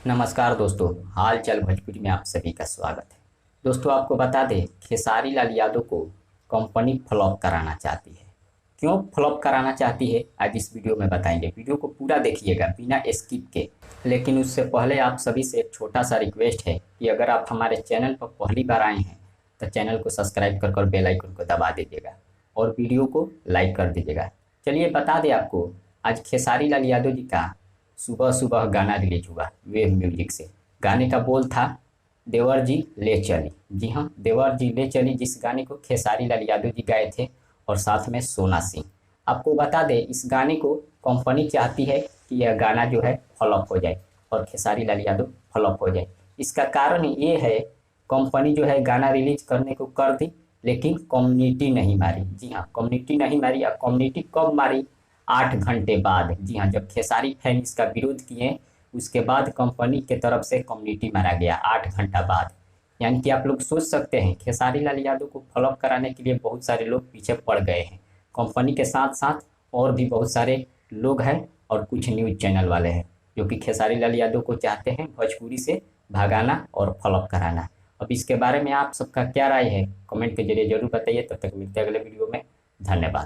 नमस्कार दोस्तों, हाल चाल भोजपुरी में आप सभी का स्वागत है। दोस्तों, आपको बता दें, खेसारी लाल यादव को कंपनी फ्लॉप कराना चाहती है। क्यों फ्लॉप कराना चाहती है, आज इस वीडियो में बताएंगे। वीडियो को पूरा देखिएगा बिना स्किप के। लेकिन उससे पहले आप सभी से एक छोटा सा रिक्वेस्ट है कि अगर आप हमारे चैनल पर पहली बार आए हैं तो चैनल को सब्सक्राइब कर बेल आइकन को दबा दीजिएगा और वीडियो को लाइक कर दीजिएगा। चलिए बता दें आपको, आज खेसारी लाल यादव जी का सुबह सुबह गाना रिलीज हुआ वेव म्यूजिक से। गाने का बोल था, देवर जी ले चली। जी हाँ, देवर जी ले चली, जिस गाने को खेसारी लाल यादव जी गाए थे और साथ में सोना सिंह। आपको बता दें, इस गाने को कंपनी चाहती है कि यह गाना जो है फ्लॉप हो जाए और खेसारी लाल यादव फ्लॉप हो जाए। इसका कारण ये है, कंपनी जो है गाना रिलीज करने को कर दी, लेकिन कम्युनिटी नहीं मारी। जी हाँ, कम्युनिटी नहीं मारी। अब कम्युनिटी कब मारी? 8 घंटे बाद। जी हाँ, जब खेसारी फैन इसका विरोध किए, उसके बाद कंपनी के तरफ से कम्युनिटी मारा गया 8 घंटा बाद। यानी कि आप लोग सोच सकते हैं, खेसारी लाल यादव को फ्लॉप कराने के लिए बहुत सारे लोग पीछे पड़ गए हैं। कंपनी के साथ साथ और भी बहुत सारे लोग हैं और कुछ न्यूज चैनल वाले हैं जो कि खेसारी लाल यादव को चाहते हैं भोजपुरी से भगाना और फ्लॉप कराना। अब इसके बारे में आप सबका क्या राय है, कमेंट के जरिए जरूर बताइए। तब तक मिलते हैं अगले वीडियो में। धन्यवाद।